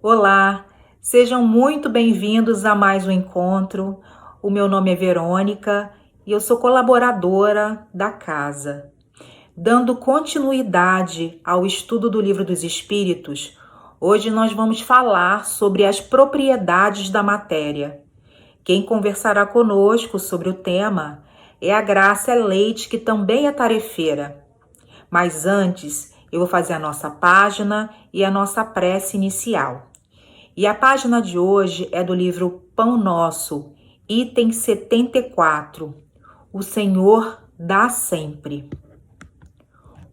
Olá, sejam muito bem-vindos a mais um encontro. O meu nome é Verônica e eu sou colaboradora da casa. Dando continuidade ao estudo do Livro dos Espíritos, hoje nós vamos falar sobre as propriedades da matéria. Quem conversará conosco sobre o tema é a Graça Leite, que também é tarefeira. Mas antes, eu vou fazer a nossa página e a nossa prece inicial. E a página de hoje é do livro Pão Nosso, item 74. O Senhor dá sempre.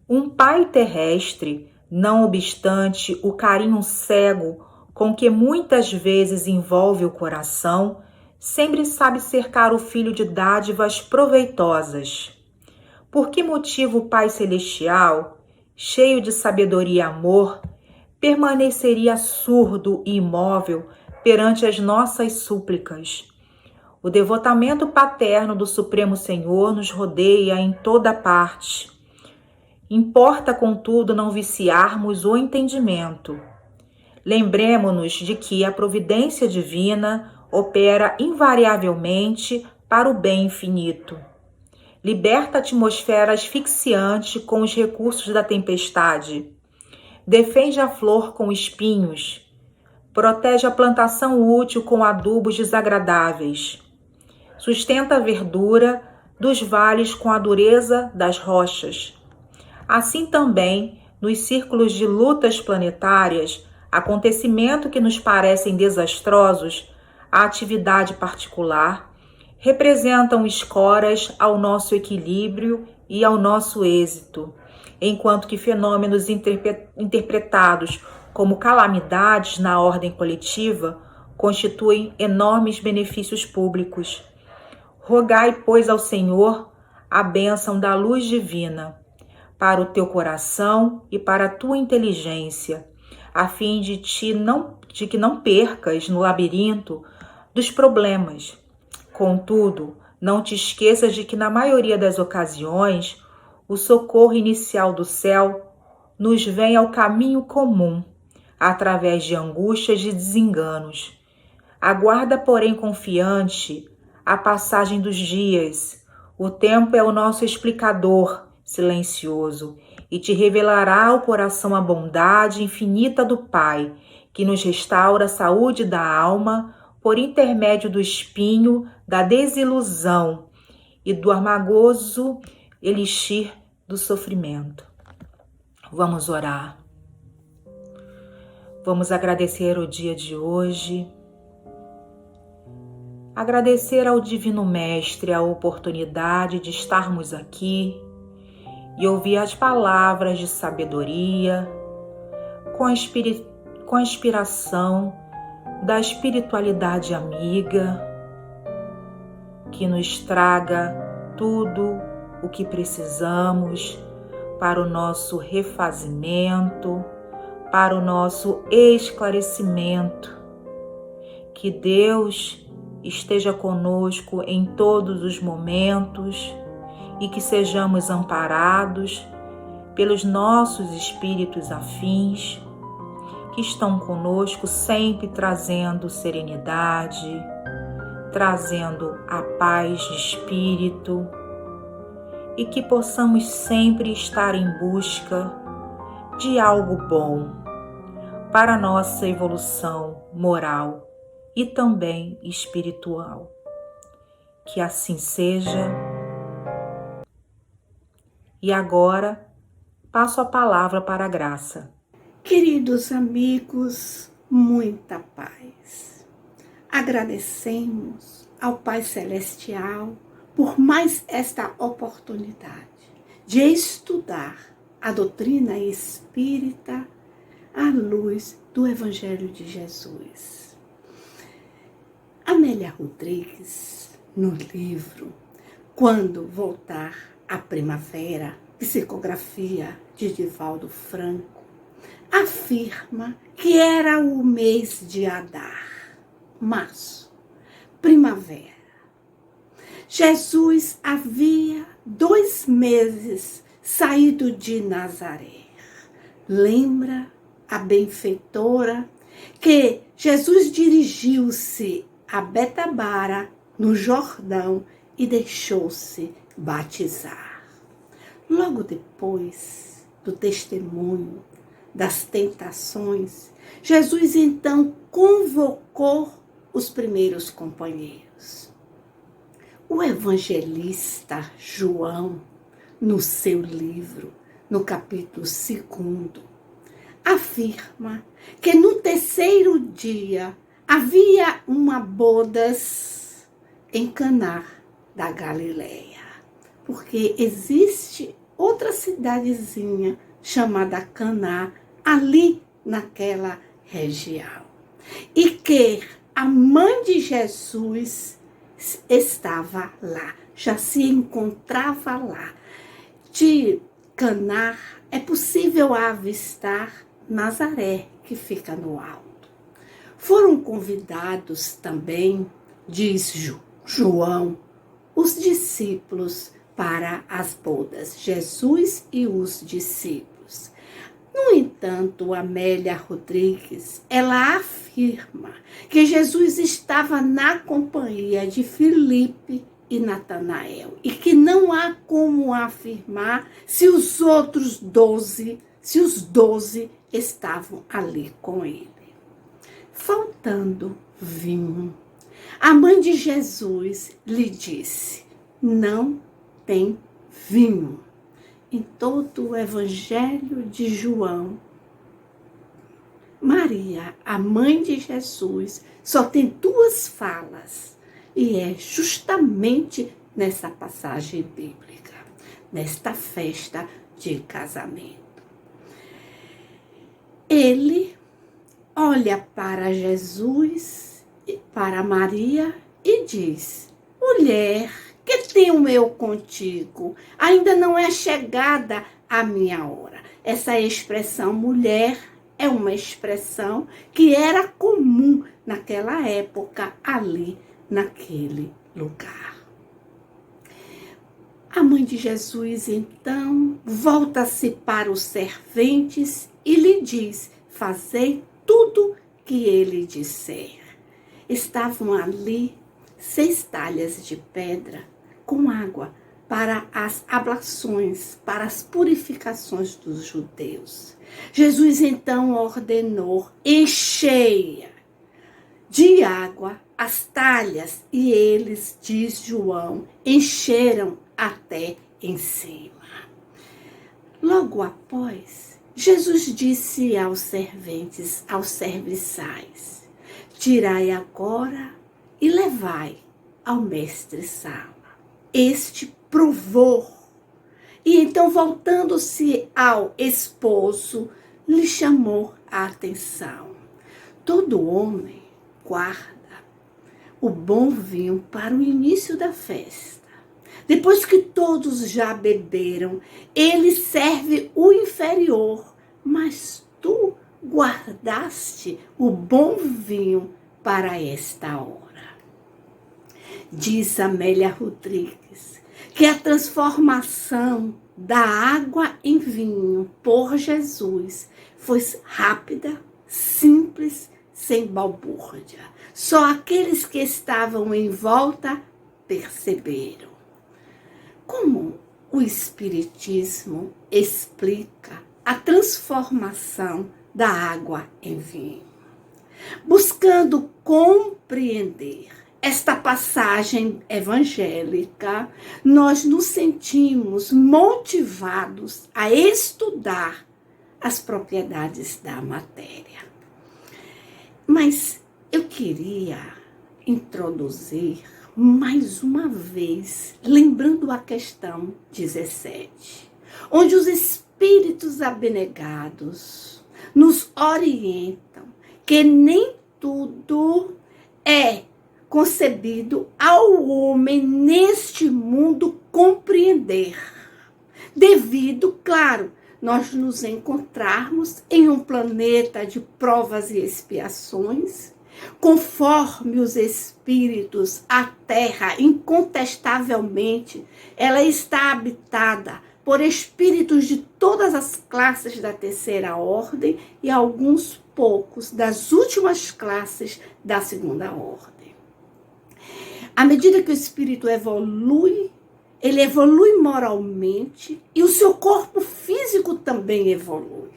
Um pai terrestre, não obstante o carinho cego com que muitas vezes envolve o coração, sempre sabe cercar o filho de dádivas proveitosas. Por que motivo o Pai Celestial, cheio de sabedoria e amor, permaneceria surdo e imóvel perante as nossas súplicas? O devotamento paterno do Supremo Senhor nos rodeia em toda parte. Importa, contudo, não viciarmos o entendimento. Lembremo-nos de que a providência divina opera invariavelmente para o bem infinito. Liberta a atmosfera asfixiante com os recursos da tempestade. Defende a flor com espinhos. Protege a plantação útil com adubos desagradáveis. Sustenta a verdura dos vales com a dureza das rochas. Assim também, nos círculos de lutas planetárias, acontecimentos que nos parecem desastrosos, a atividade particular, representam escoras ao nosso equilíbrio e ao nosso êxito, enquanto que fenômenos interpretados como calamidades na ordem coletiva constituem enormes benefícios públicos. Rogai, pois, ao Senhor a bênção da luz divina para o teu coração e para a tua inteligência, a fim de que não percas no labirinto dos problemas. Contudo, não te esqueças de que na maioria das ocasiões, o socorro inicial do céu nos vem ao caminho comum, através de angústias e desenganos. Aguarda, porém, confiante a passagem dos dias. O tempo é o nosso explicador silencioso e te revelará ao coração a bondade infinita do Pai, que nos restaura a saúde da alma por intermédio do espinho da desilusão e do amargoso elixir do sofrimento. Vamos orar. Vamos agradecer o dia de hoje. Agradecer ao Divino Mestre a oportunidade de estarmos aqui e ouvir as palavras de sabedoria com a inspiração da espiritualidade amiga que nos traga tudo o que precisamos para o nosso refazimento, para o nosso esclarecimento. Que Deus esteja conosco em todos os momentos e que sejamos amparados pelos nossos espíritos afins, que estão conosco sempre trazendo serenidade, trazendo a paz de espírito, e que possamos sempre estar em busca de algo bom para a nossa evolução moral e também espiritual. Que assim seja. E agora, passo a palavra para a Graça. Queridos amigos, muita paz. Agradecemos ao Pai Celestial por mais esta oportunidade de estudar a doutrina espírita à luz do Evangelho de Jesus. Amélia Rodrigues, no livro Quando Voltar à Primavera, psicografia de Divaldo Franco, afirma que era o mês de Adar, março, primavera. Jesus havia 2 meses saído de Nazaré. Lembra a benfeitora que Jesus dirigiu-se a Betabara, no Jordão, e deixou-se batizar. Logo depois do testemunho das tentações, Jesus então convocou os primeiros companheiros. O evangelista João, no seu livro, no capítulo 2, afirma que no terceiro dia havia uma bodas em Caná da Galileia, porque existe outra cidadezinha chamada Caná ali naquela região, e que a mãe de Jesus estava lá, já se encontrava lá. De Caná é possível avistar Nazaré, que fica no alto. Foram convidados também, diz João, os discípulos para as bodas, Jesus e os discípulos. No entanto, Amélia Rodrigues, ela afirma que Jesus estava na companhia de Filipe e Natanael, e que não há como afirmar se os outros 12, se os 12 estavam ali com ele. Faltando vinho, a mãe de Jesus lhe disse: não tem vinho. Em todo o Evangelho de João, Maria, a mãe de Jesus, só tem duas falas, e é justamente nessa passagem bíblica, nesta festa de casamento. Ele olha para Jesus e para Maria e diz: mulher, que tenho eu contigo? Ainda não é chegada a minha hora. Essa expressão mulher é uma expressão que era comum naquela época, ali naquele lugar. A mãe de Jesus, então, volta-se para os serventes e lhe diz: fazei tudo que ele disser. Estavam ali 6 talhas de pedra com água para as ablações, para as purificações dos judeus. Jesus então ordenou: encheia de água as talhas, e eles, diz João, encheram até em cima. Logo após, Jesus disse aos serventes, aos serviçais: tirai agora e levai ao mestre-sala. Este provou. E então, voltando-se ao esposo, lhe chamou a atenção: todo homem guarda o bom vinho para o início da festa. Depois que todos já beberam, ele serve o inferior, mas tu guardaste o bom vinho para esta hora. Diz Amélia Rodrigues que a transformação da água em vinho por Jesus foi rápida, simples, sem balbúrdia. Só aqueles que estavam em volta perceberam. Como o Espiritismo explica a transformação da água em vinho? Buscando compreender esta passagem evangélica, nós nos sentimos motivados a estudar as propriedades da matéria. Mas eu queria introduzir mais uma vez, lembrando a questão 17, onde os espíritos abnegados nos orientam que nem tudo é concebido ao homem neste mundo compreender, devido, claro, nós nos encontrarmos em um planeta de provas e expiações. Conforme os espíritos, a Terra, incontestavelmente, ela está habitada por espíritos de todas as classes da terceira ordem e alguns poucos das últimas classes da segunda ordem. À medida que o espírito evolui, ele evolui moralmente e o seu corpo físico também evolui.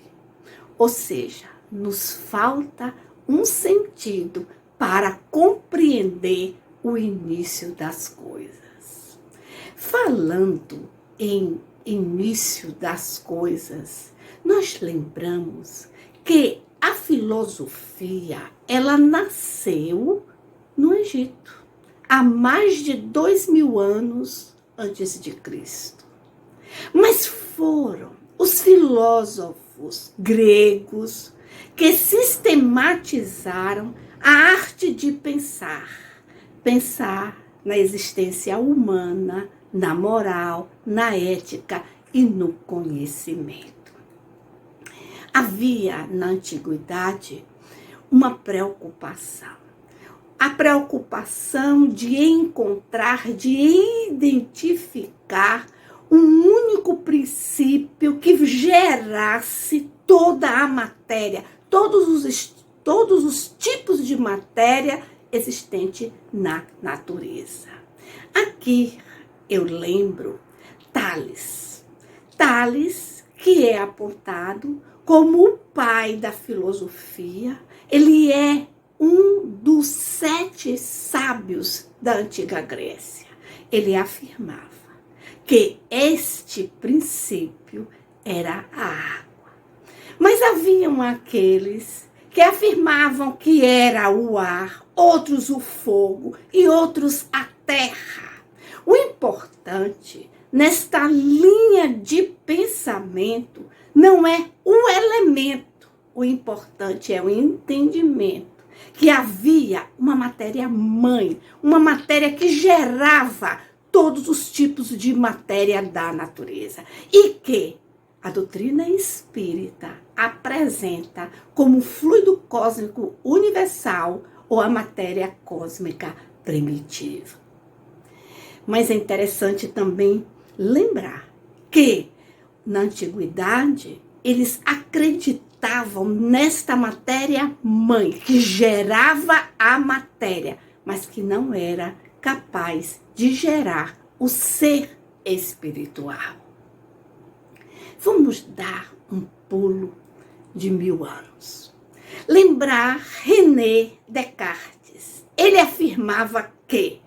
Ou seja, nos falta um sentido para compreender o início das coisas. Falando em início das coisas, nós lembramos que a filosofia, ela nasceu no Egito, há mais de 2000 anos antes de Cristo. Mas foram os filósofos gregos que sistematizaram a arte de pensar na existência humana, na moral, na ética e no conhecimento. Havia na antiguidade uma preocupação. A preocupação de encontrar, de identificar um único princípio que gerasse toda a matéria, todos os tipos de matéria existente na natureza. Aqui eu lembro Tales. Tales, que é apontado como o pai da filosofia, ele é um dos 7 sábios da antiga Grécia. Ele afirmava que este princípio era a água. Mas haviam aqueles que afirmavam que era o ar, outros o fogo e outros a terra. O importante nesta linha de pensamento não é o elemento, o importante é o entendimento que havia uma matéria-mãe, uma matéria que gerava todos os tipos de matéria da natureza e que a doutrina espírita apresenta como fluido cósmico universal ou a matéria cósmica primitiva. Mas é interessante também lembrar que na antiguidade eles acreditavam nesta matéria-mãe que gerava a matéria, mas que não era capaz de gerar o ser espiritual. Vamos dar um pulo de 1000 anos. Lembrar René Descartes. Ele afirmava que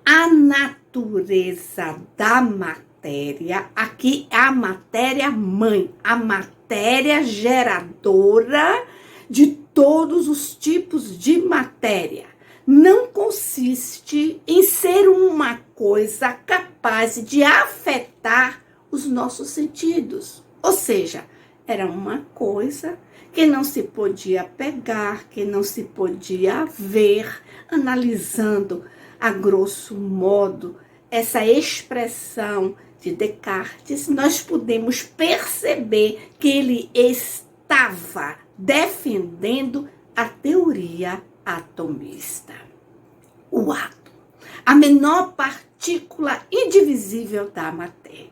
a natureza da matéria, aqui é a matéria-mãe, a matéria geradora de todos os tipos de matéria, não consiste em ser uma coisa capaz de afetar os nossos sentidos. Ou seja, era uma coisa que não se podia pegar, que não se podia ver, analisando a grosso modo essa expressão de Descartes, nós podemos perceber que ele estava defendendo a teoria atomista. O átomo, a menor partícula indivisível da matéria.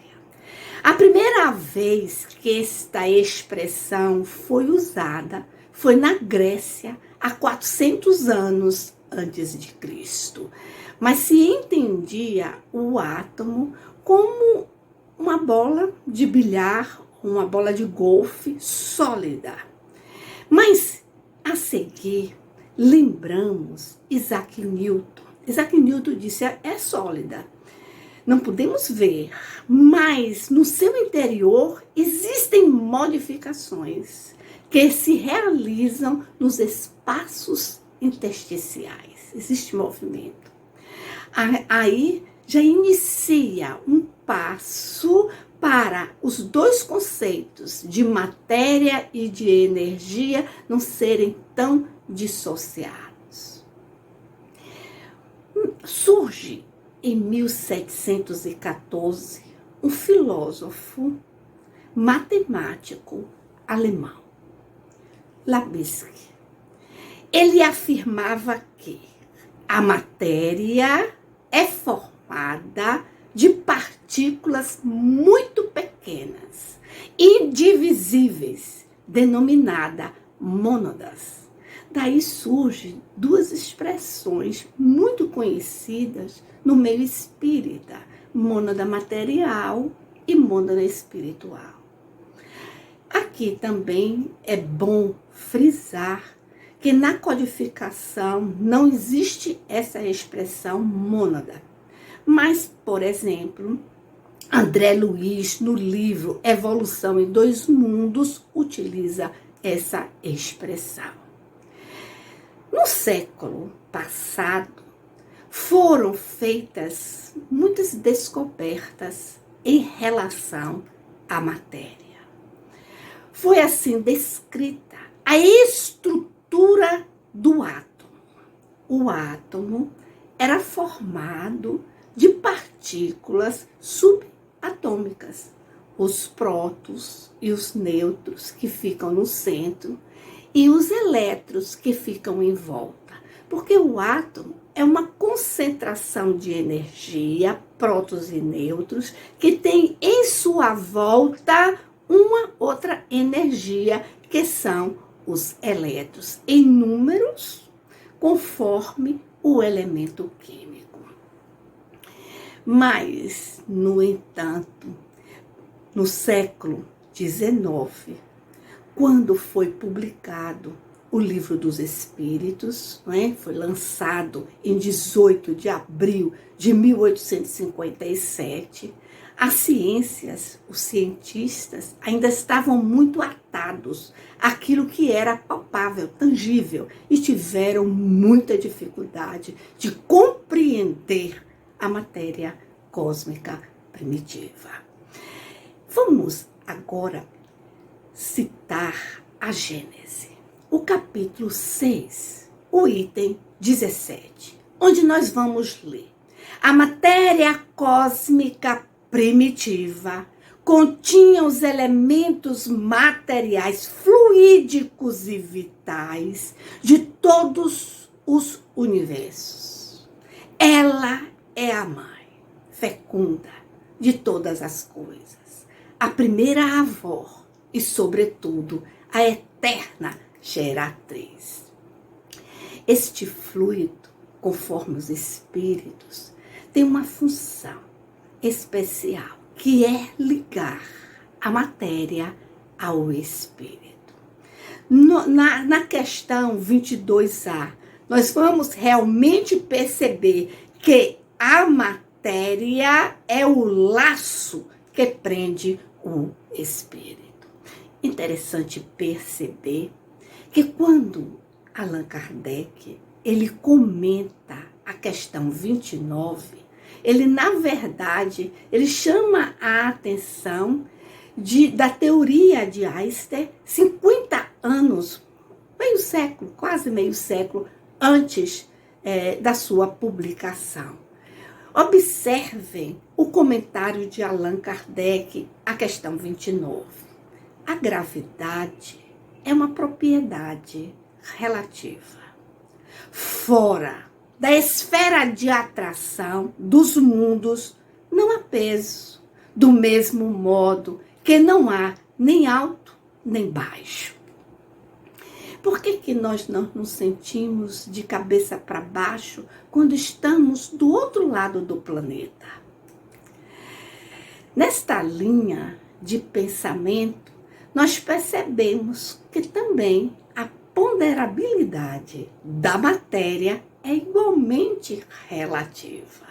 A primeira vez que esta expressão foi usada foi na Grécia, há 400 anos antes de Cristo. Mas se entendia o átomo como uma bola de bilhar, uma bola de golfe sólida. Mas, a seguir, lembramos Isaac Newton. Isaac Newton disse, é sólida. Não podemos ver, mas no seu interior existem modificações que se realizam nos espaços intersticiais. Existe movimento. Aí já inicia um passo para os dois conceitos de matéria e de energia não serem tão dissociados. Surge em 1714 um filósofo matemático alemão, Lebesgue. Ele afirmava que a matéria é formada de partículas muito pequenas, indivisíveis, denominada mônadas. Daí surgem duas expressões muito conhecidas no meio espírita: mônada material e mônada espiritual. Aqui também é bom frisar que na codificação não existe essa expressão mônada. Mas, por exemplo, André Luiz, no livro Evolução em Dois Mundos, utiliza essa expressão. No século passado, foram feitas muitas descobertas em relação à matéria. Foi assim descrita a estrutura do átomo. O átomo era formado de partículas subatômicas, os prótons e os nêutrons que ficam no centro e os elétrons que ficam em volta. Porque o átomo é uma concentração de energia, prótons e nêutrons, que tem em sua volta uma outra energia, que são os elétrons, em números, conforme o elemento químico. Mas, no entanto, no século XIX, quando foi publicado o Livro dos Espíritos, né? Foi lançado em 18 de abril de 1857, as ciências, os cientistas ainda estavam muito atados àquilo que era palpável, tangível, e tiveram muita dificuldade de compreender a matéria cósmica primitiva. Vamos agora citar a Gênese, o capítulo 6, o item 17, onde nós vamos ler: a matéria cósmica primitiva continha os elementos materiais, fluídicos e vitais de todos os universos. Ela é a mãe fecunda de todas as coisas, a primeira avó e, sobretudo, a eterna geratriz. Este fluido, conforme os espíritos, tem uma função especial, que é ligar a matéria ao espírito. Na questão 22A, nós vamos realmente perceber que a matéria é o laço que prende o espírito. Interessante perceber que quando Allan Kardec ele comenta a questão 29, ele, na verdade, ele chama a atenção da teoria de Einstein 50 anos, meio século, quase meio século antes da sua publicação. Observem o comentário de Allan Kardec, a questão 29. A gravidade é uma propriedade relativa. Fora da esfera de atração dos mundos, não há peso, do mesmo modo que não há nem alto nem baixo. Por que nós não nos sentimos de cabeça para baixo quando estamos do outro lado do planeta? Nesta linha de pensamento, nós percebemos que também a ponderabilidade da matéria é igualmente relativa.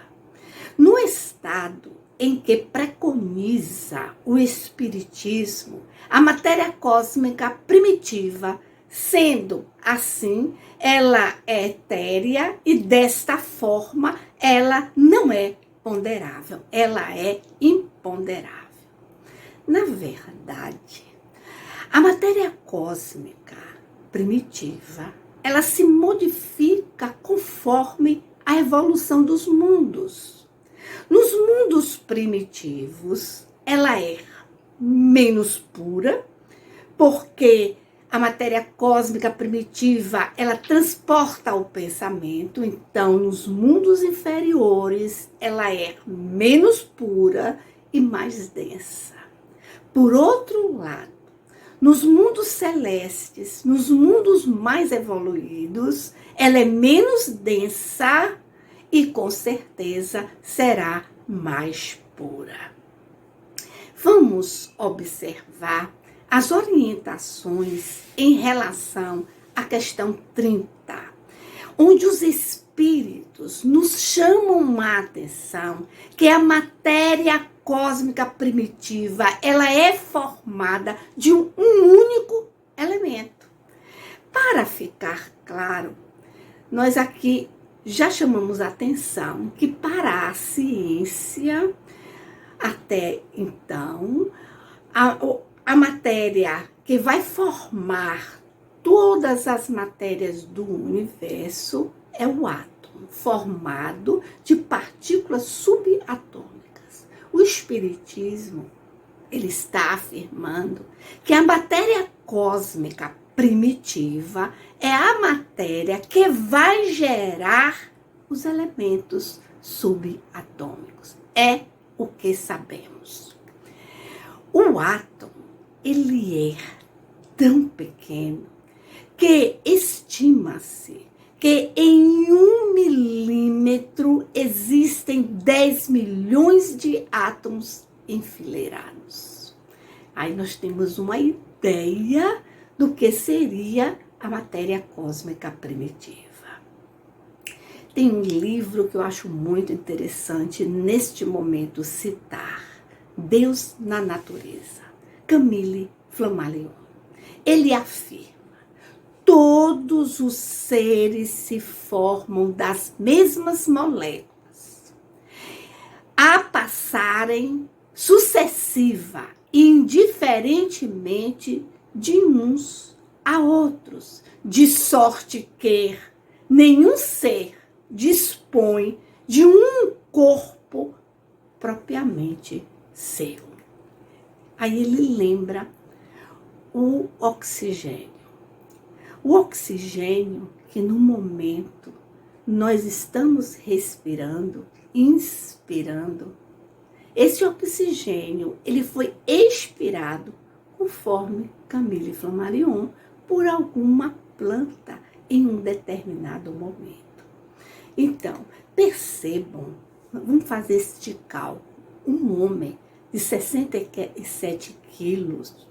No estado em que preconiza o Espiritismo, a matéria cósmica primitiva, sendo assim, ela é etérea e desta forma ela não é ponderável, ela é imponderável. Na verdade, a matéria cósmica primitiva, ela se modifica conforme a evolução dos mundos. Nos mundos primitivos, ela é menos pura, porque a matéria cósmica primitiva, ela transporta o pensamento. Então, nos mundos inferiores, ela é menos pura e mais densa. Por outro lado, nos mundos celestes, nos mundos mais evoluídos, ela é menos densa e com certeza será mais pura. Vamos observar as orientações em relação à questão 30, onde os espíritos nos chamam a atenção que a matéria cósmica primitiva, ela é formada de um único elemento. Para ficar claro, nós aqui já chamamos a atenção que para a ciência, até então, a matéria que vai formar todas as matérias do universo é o átomo, formado de partículas subatômicas. O Espiritismo, ele está afirmando que a matéria cósmica primitiva é a matéria que vai gerar os elementos subatômicos. É o que sabemos. O átomo, ele é tão pequeno que estima-se que em 1 milímetro existem 10 milhões de átomos enfileirados. Aí nós temos uma ideia do que seria a matéria cósmica primitiva. Tem um livro que eu acho muito interessante neste momento citar, Deus na Natureza, Camille Flammarion. Ele afirma: todos os seres se formam das mesmas moléculas, a passarem sucessiva e indiferentemente de uns a outros, de sorte que nenhum ser dispõe de um corpo propriamente seu. Aí ele lembra o oxigênio. O oxigênio que no momento nós estamos respirando, inspirando, esse oxigênio ele foi expirado, conforme Camille Flammarion, por alguma planta em um determinado momento. Então, percebam, vamos fazer este cálculo. Um homem de 67 quilos,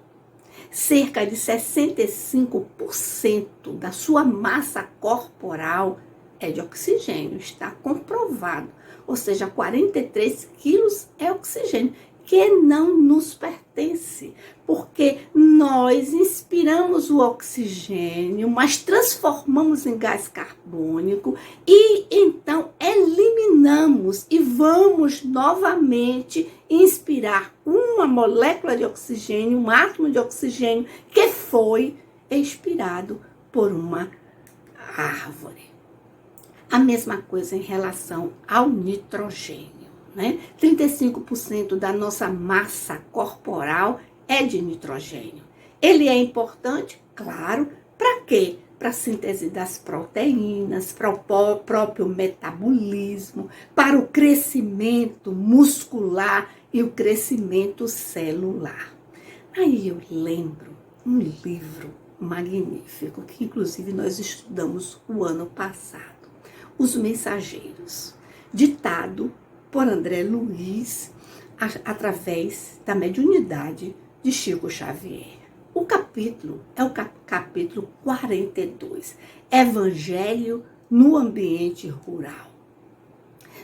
cerca de 65% da sua massa corporal é de oxigênio, está comprovado. Ou seja, 43 quilos é oxigênio, que não nos pertence, porque nós inspiramos o oxigênio, mas transformamos em gás carbônico e então eliminamos e vamos novamente inspirar uma molécula de oxigênio, um átomo de oxigênio que foi expirado por uma árvore. A mesma coisa em relação ao nitrogênio. 35% da nossa massa corporal é de nitrogênio. Ele é importante, claro, para quê? Para a síntese das proteínas, para o próprio metabolismo, para o crescimento muscular e o crescimento celular. Aí eu lembro um livro magnífico, que inclusive nós estudamos o ano passado, Os Mensageiros, ditado por André Luiz, através da mediunidade de Chico Xavier. O capítulo é o capítulo 42, Evangelho no Ambiente Rural.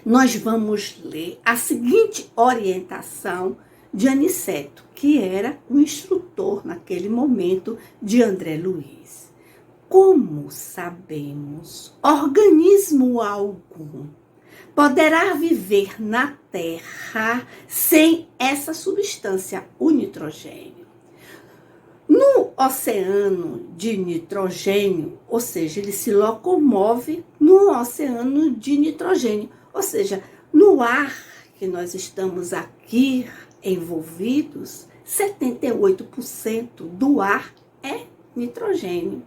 Nós vamos ler a seguinte orientação de Aniceto, que era o instrutor naquele momento de André Luiz. Como sabemos, organismo algum poderá viver na Terra sem essa substância, o nitrogênio. No oceano de nitrogênio, ou seja, ele se locomove no oceano de nitrogênio, ou seja, no ar que nós estamos aqui envolvidos, 78% do ar é nitrogênio.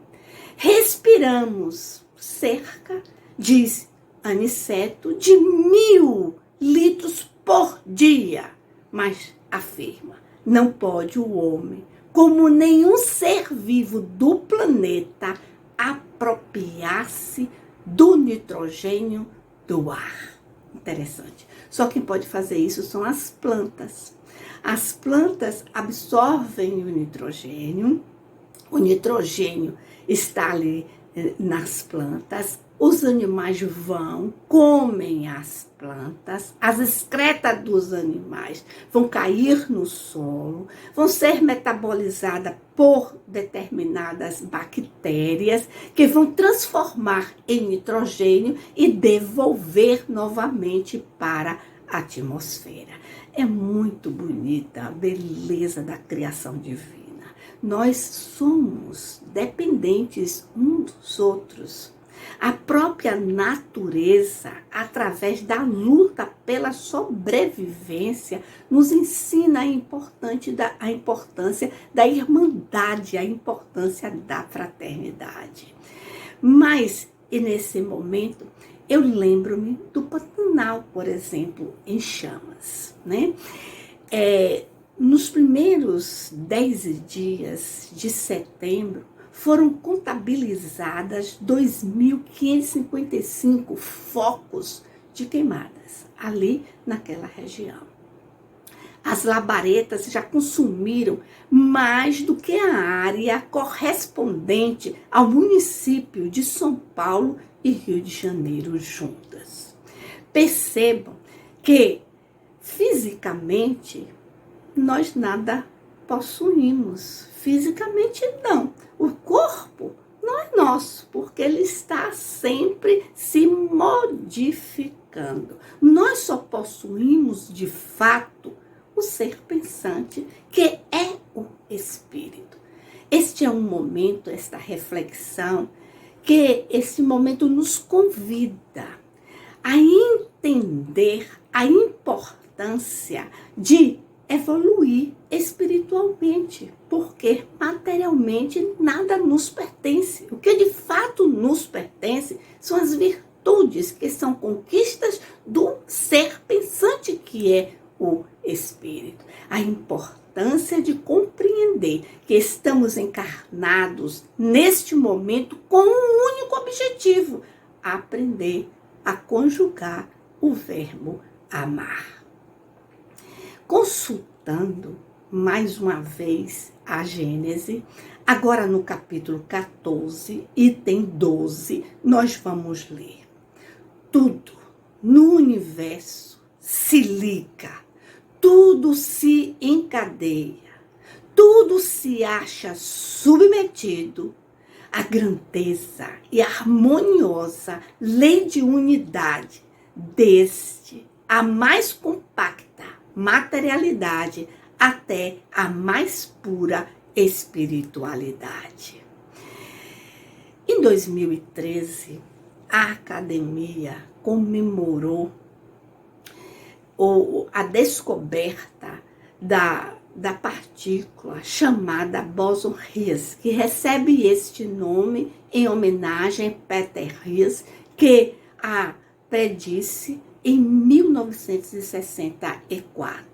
Respiramos cerca de Aniceto, de 1.000 litros por dia, mas afirma, não pode o homem como nenhum ser vivo do planeta apropriar-se do nitrogênio do ar. Interessante. Só quem pode fazer isso são as plantas. As plantas absorvem o nitrogênio está ali nas plantas, os animais vão, comem as plantas, as excretas dos animais vão cair no solo, vão ser metabolizadas por determinadas bactérias que vão transformar em nitrogênio e devolver novamente para a atmosfera. É muito bonita a beleza da criação divina. Nós somos dependentes uns dos outros. A própria natureza, através da luta pela sobrevivência, nos ensina a importância da irmandade, a importância da fraternidade. Mas, e nesse momento, eu lembro-me do Pantanal, por exemplo, em chamas, né? Nos primeiros 10 dias de setembro, foram contabilizadas 2.555 focos de queimadas ali naquela região. As labaredas já consumiram mais do que a área correspondente ao município de São Paulo e Rio de Janeiro juntas. Percebam que, fisicamente, nós nada possuímos. Fisicamente, não. O corpo não é nosso, porque ele está sempre se modificando. Nós só possuímos, de fato, o ser pensante, que é o espírito. Este é um momento, esta reflexão, que esse momento nos convida a entender a importância de evoluir espiritualmente, porque materialmente nada nos pertence. O que de fato nos pertence são as virtudes, que são conquistas do ser pensante, que é o espírito. A importância de compreender que estamos encarnados neste momento com um único objetivo: aprender a conjugar o verbo amar. Consultando mais uma vez a Gênese, agora no capítulo 14, item 12, nós vamos ler: tudo no universo se liga, tudo se encadeia, tudo se acha submetido à grandeza e harmoniosa lei de unidade, desde a mais compacta materialidade até a mais pura espiritualidade. Em 2013, a academia comemorou a descoberta da partícula chamada bóson Higgs, que recebe este nome em homenagem a Peter Higgs, que a predisse em 1964.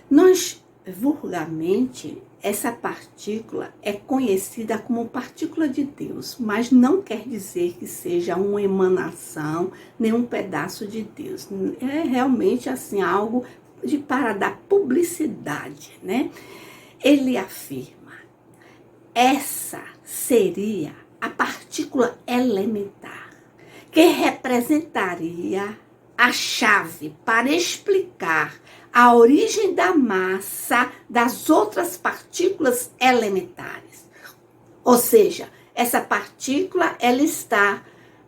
Nós, vulgarmente, essa partícula é conhecida como partícula de Deus, mas não quer dizer que seja uma emanação, nem um pedaço de Deus. É realmente assim algo para dar publicidade, né? Ele afirma: essa seria a partícula elementar, que representaria a chave para explicar a origem da massa das outras partículas elementares. Ou seja, essa partícula,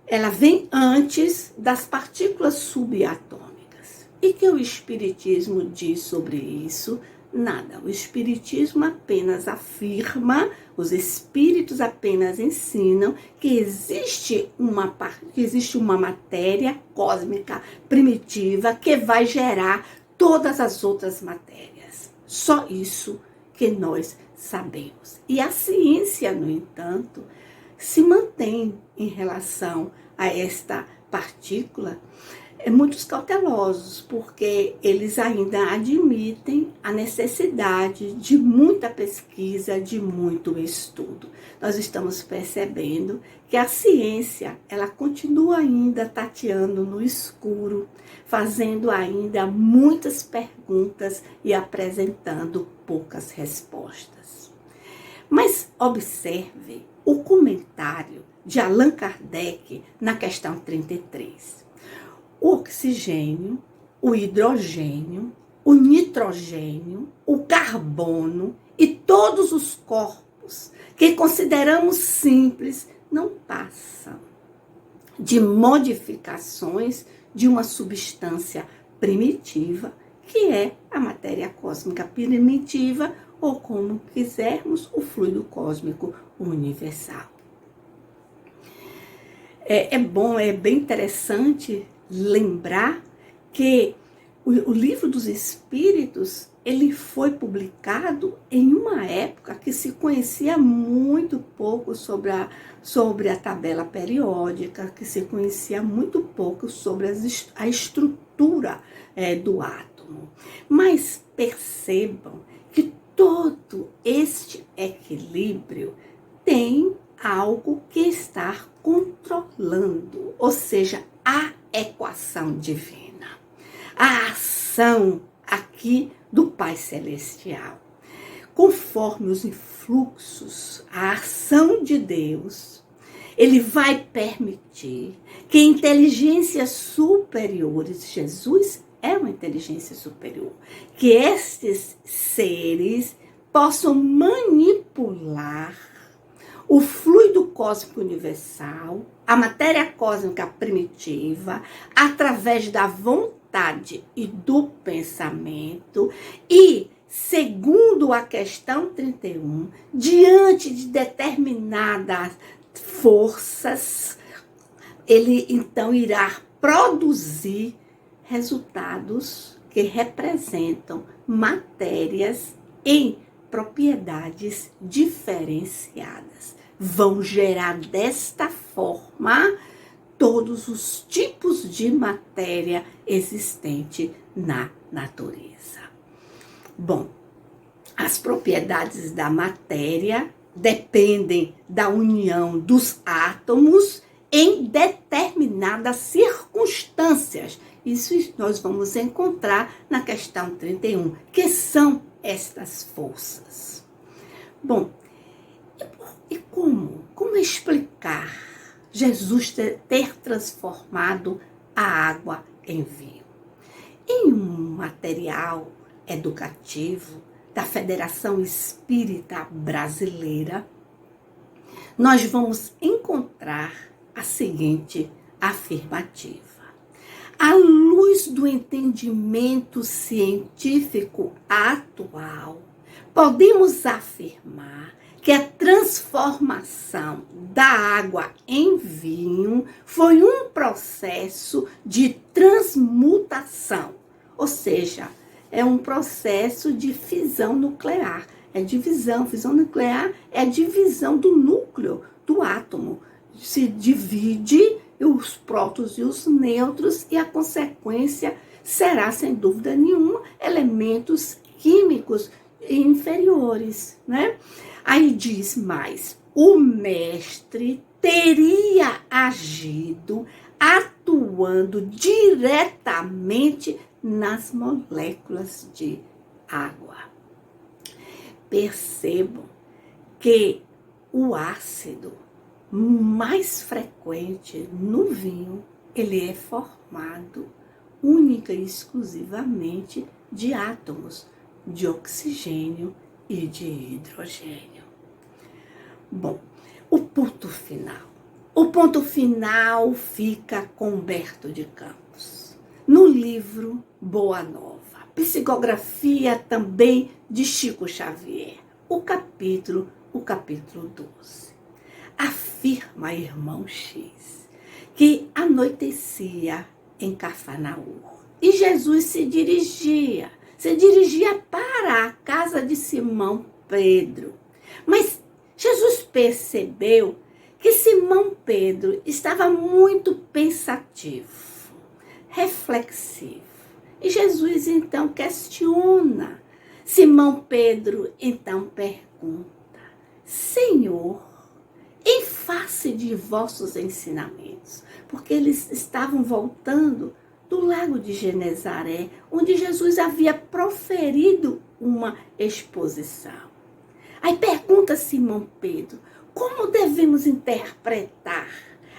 ela vem antes das partículas subatômicas. E que o Espiritismo diz sobre isso? Nada. O Espiritismo apenas afirma, os espíritos apenas ensinam que existe uma matéria cósmica primitiva que vai gerar todas as outras matérias. Só isso que nós sabemos. E a ciência, no entanto, se mantém em relação a esta partícula muitos cautelosos, porque eles ainda admitem a necessidade de muita pesquisa, de muito estudo. Nós estamos percebendo que a ciência, ela continua ainda tateando no escuro, fazendo ainda muitas perguntas e apresentando poucas respostas. Mas observe o comentário de Allan Kardec na questão 33. O oxigênio, o hidrogênio, o nitrogênio, o carbono e todos os corpos que consideramos simples não passam de modificações de uma substância primitiva, que é a matéria cósmica primitiva, ou como quisermos, o fluido cósmico universal. É bem interessante lembrar que o Livro dos Espíritos, ele foi publicado em uma época que se conhecia muito pouco sobre a tabela periódica, que se conhecia muito pouco sobre a estrutura do átomo. Mas percebam que todo este equilíbrio tem algo que está controlando, ou seja, a equação divina, a ação aqui do Pai Celestial. Conforme os influxos, a ação de Deus, ele vai permitir que inteligências superiores, Jesus é uma inteligência superior, que estes seres possam manipular o fluido cósmico universal, a matéria cósmica primitiva, através da vontade e do pensamento, e, segundo a questão 31, diante de determinadas forças, ele então irá produzir resultados que representam matérias em propriedades diferenciadas. Vão gerar desta forma todos os tipos de matéria existente na natureza. Bom, as propriedades da matéria dependem da união dos átomos em determinadas circunstâncias. Isso nós vamos encontrar na questão 31, que são estas forças. Bom, e como? Como explicar Jesus ter transformado a água em vinho? Em um material educativo da Federação Espírita Brasileira, nós vamos encontrar a seguinte afirmativa. À luz do entendimento científico atual, podemos afirmar que a transformação da água em vinho foi um processo de transmutação, ou seja, é um processo de fissão nuclear. Fissão nuclear é a divisão do núcleo do átomo. Se divide os prótons e os nêutrons e a consequência será, sem dúvida nenhuma, elementos químicos inferiores, né? Aí diz mais, o mestre teria agido atuando diretamente nas moléculas de água. Percebam que o ácido mais frequente no vinho, ele é formado única e exclusivamente de átomos de oxigênio e de hidrogênio. Bom, o ponto final. O ponto final fica com Humberto de Campos, no livro Boa Nova, psicografia também de Chico Xavier, o capítulo 12. Afirma irmão X que anoitecia em Cafarnaum e Jesus se dirigia para a casa de Simão Pedro. Mas Jesus percebeu que Simão Pedro estava muito pensativo, reflexivo. E Jesus então questiona. Simão Pedro então pergunta: Senhor, em face de vossos ensinamentos, porque eles estavam voltando do lago de Genezaré, onde Jesus havia proferido uma exposição. Aí pergunta Simão Pedro: como devemos interpretar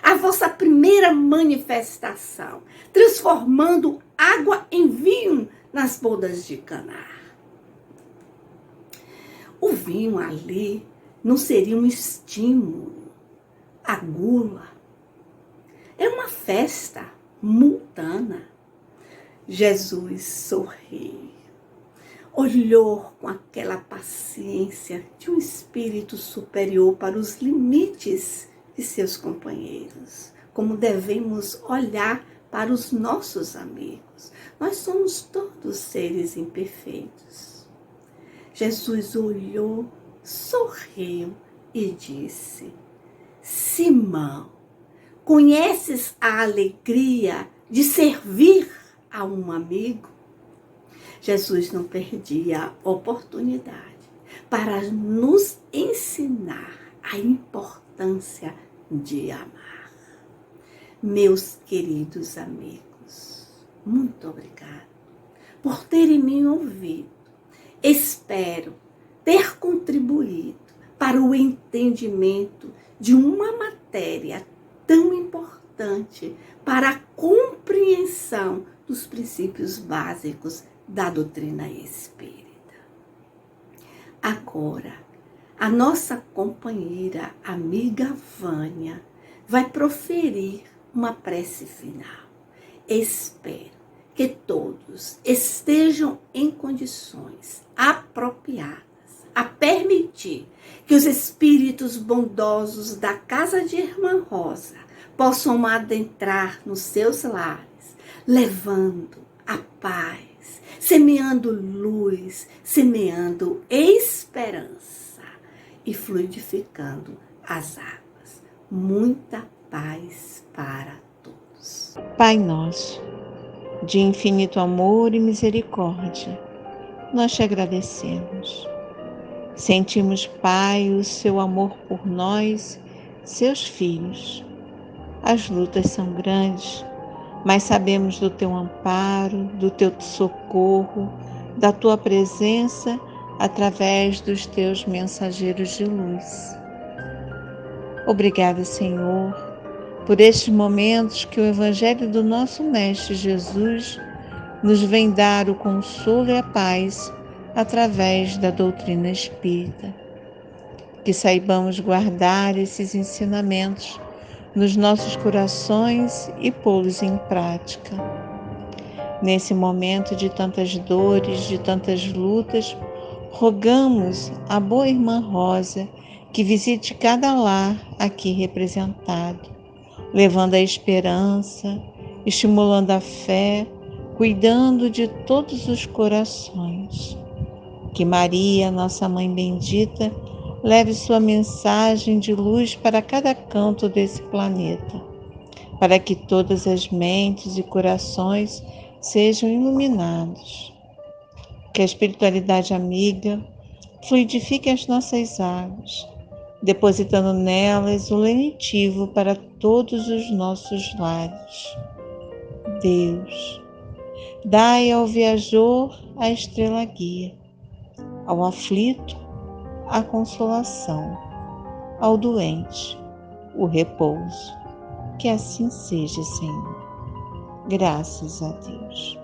a vossa primeira manifestação, transformando água em vinho nas bodas de Caná? O vinho ali não seria um estímulo, a gula. É uma festa mundana. Jesus sorriu, olhou com aquela paciência de um espírito superior para os limites de seus companheiros, como devemos olhar para os nossos amigos. Nós somos todos seres imperfeitos. Jesus olhou, sorriu e disse: Simão, conheces a alegria de servir a um amigo? Jesus não perdia a oportunidade para nos ensinar a importância de amar. Meus queridos amigos, muito obrigada por terem me ouvido. Espero ter contribuído para o entendimento de uma matéria tão importante para a compreensão dos princípios básicos da doutrina espírita. Agora, a nossa companheira, amiga Vânia, vai proferir uma prece final. Espero que todos estejam em condições apropriadas a permitir que os espíritos bondosos da casa de Irmã Rosa possam adentrar nos seus lares, levando a paz, semeando luz, semeando esperança e fluidificando as águas. Muita paz para todos. Pai nosso, de infinito amor e misericórdia, nós te agradecemos. Sentimos, Pai, o seu amor por nós, seus filhos. As lutas são grandes, mas sabemos do teu amparo, do teu socorro, da tua presença através dos teus mensageiros de luz. Obrigada, Senhor, por estes momentos que o Evangelho do nosso Mestre Jesus nos vem dar o consolo e a paz através da doutrina espírita. Que saibamos guardar esses ensinamentos nos nossos corações e pô-los em prática. Nesse momento de tantas dores, de tantas lutas, rogamos à boa Irmã Rosa que visite cada lar aqui representado, levando a esperança, estimulando a fé, cuidando de todos os corações. Que Maria, nossa Mãe bendita, leve sua mensagem de luz para cada canto desse planeta, para que todas as mentes e corações sejam iluminados. Que a espiritualidade amiga fluidifique as nossas águas, depositando nelas o lenitivo para todos os nossos lares. Deus, dai ao viajor a estrela guia, ao aflito a consolação, ao doente o repouso. Que assim seja, Senhor. Graças a Deus.